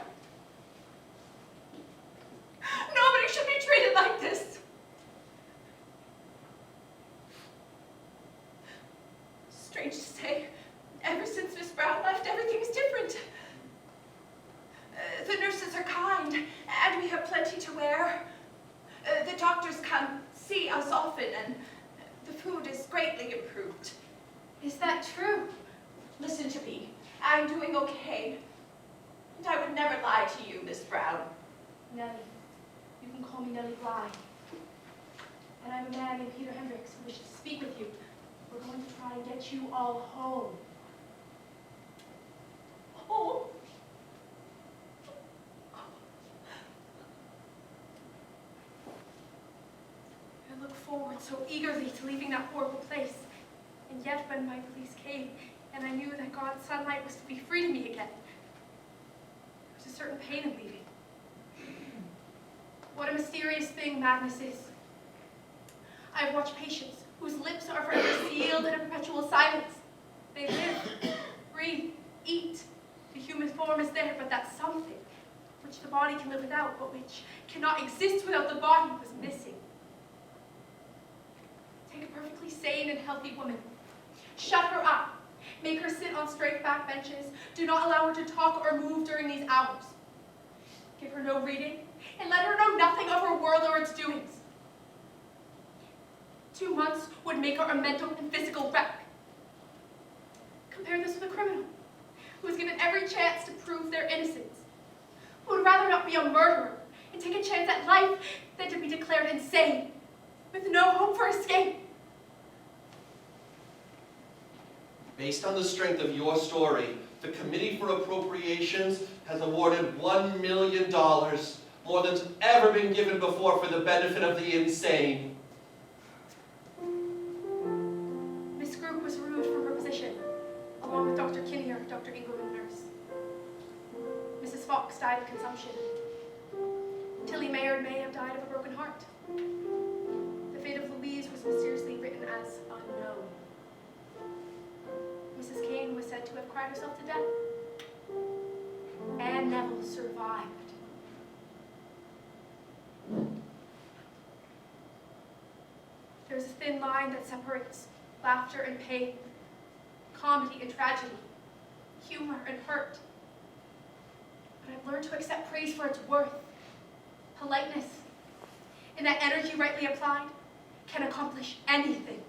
Nobody should be treated like this. Strange to say, ever since Miss Brown left, everything's different. The nurses are kind, and we have plenty to wear. The doctors come see us often, and the food is greatly improved. Is that true? Listen to me. I'm doing okay. And I would never lie to you, Miss Brown. Nellie. You can call me Nellie Bly. And I'm a man named Peter Hendricks who wishes to speak with you. We're going to try and get you all home. so eagerly to leaving that horrible place. And yet when my release came, and I knew that God's sunlight was to be free to me again, there was a certain pain in leaving. What a mysterious thing madness is. I have watched patients whose lips are forever sealed in a perpetual silence. They live, breathe, eat. The human form is there, but that something which the body can live without, but which cannot exist without the body, was missing. Take a perfectly sane and healthy woman. Shut her up. Make her sit on straight back benches. Do not allow her to talk or move during these hours. Give her no reading, and let her know nothing of her world or its doings. 2 months would make her a mental and physical wreck. Compare this with a criminal who is given every chance to prove their innocence, who would rather not be a murderer and take a chance at life than to be declared insane, with no hope for escape. Based on the strength of your story, the Committee for Appropriations has awarded $1 million, more than's ever been given before for the benefit of the insane. Miss Group was removed from her position, along with Dr. Kinnear, Dr. Ingram, and nurse. Mrs. Fox died of consumption. Tilly Maynard may have died of a broken heart. The fate of Louise was mysteriously written as unknown. Mrs. Kane was said to have cried herself to death. Anne Neville survived. There's a thin line that separates laughter and pain, comedy and tragedy, humor and hurt. But I've learned to accept praise for its worth, politeness, and that energy rightly applied can accomplish anything.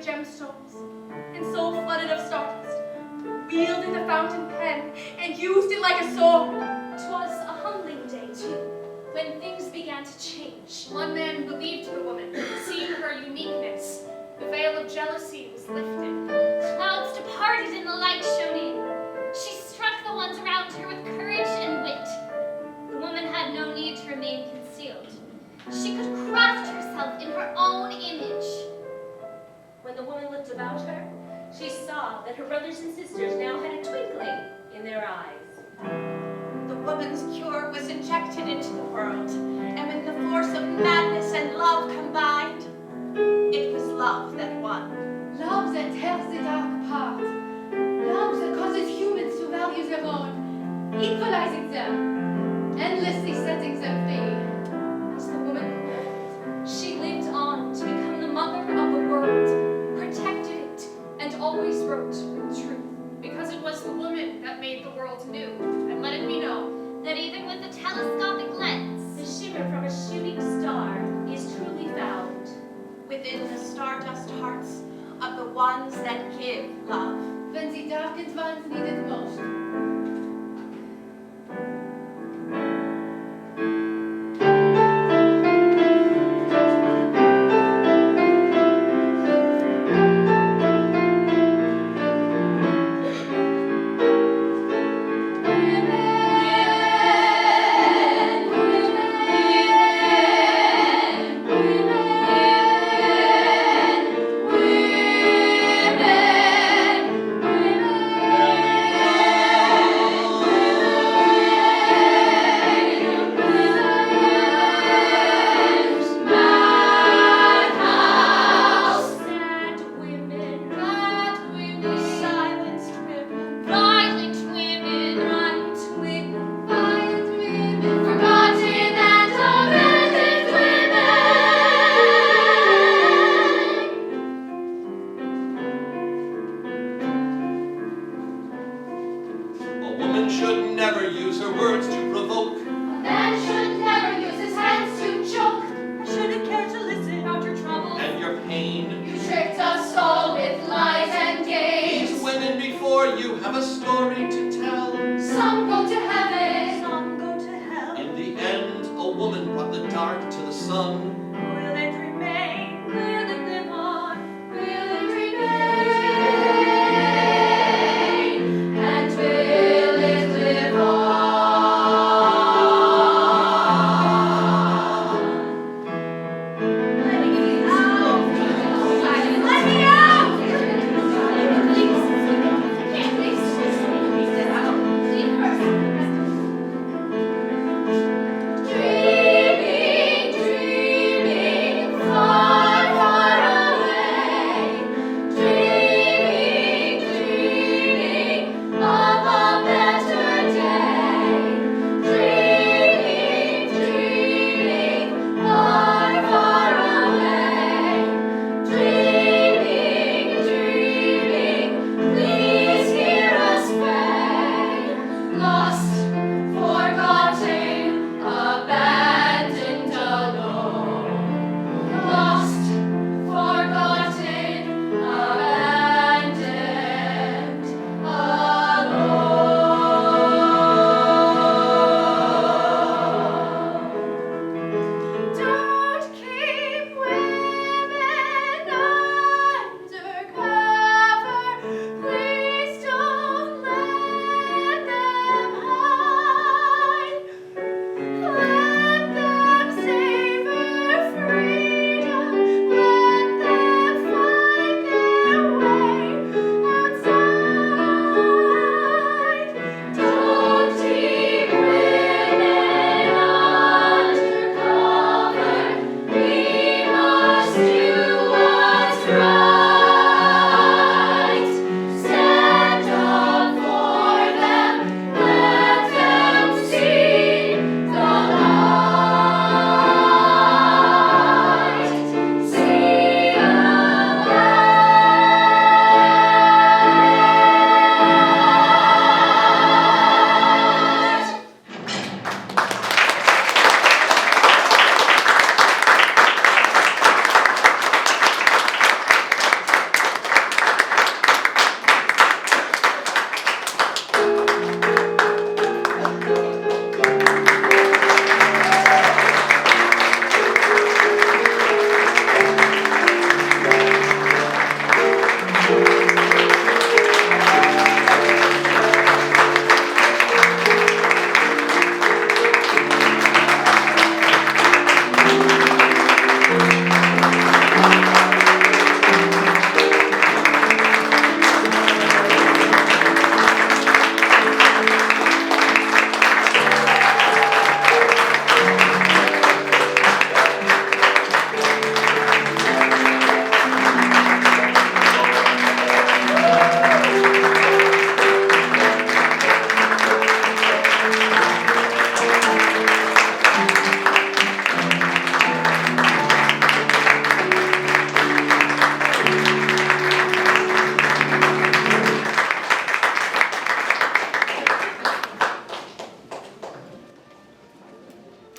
Gemstones and soul flooded of stardust, wielded the fountain pen and used it like a sword. 'Twas a humbling day too, when things began to change. One man believed the woman, Seeing her uniqueness, the veil of jealousy was lifted. Clouds departed and the light shone in. She struck the ones around her with courage and wit. The woman had no need to remain concealed. She could craft herself in her own image. When the woman looked about her, she saw that her brothers and sisters now had a twinkling in their eyes. The woman's cure was injected into the world, and when the force of madness and love combined, it was love that won. love that tells the dark apart, love that causes humans to value their own, equalizing them, endlessly setting them free. As the woman grew, she lived on to become the mother of the world, protected it, and always wrote with truth. Because it was the woman that made the world new, and let it be known That even with the telescopic lens, the shimmer from a shooting star is truly found Within the stardust hearts of the ones that give love. When the darkened ones need it most. You have a story to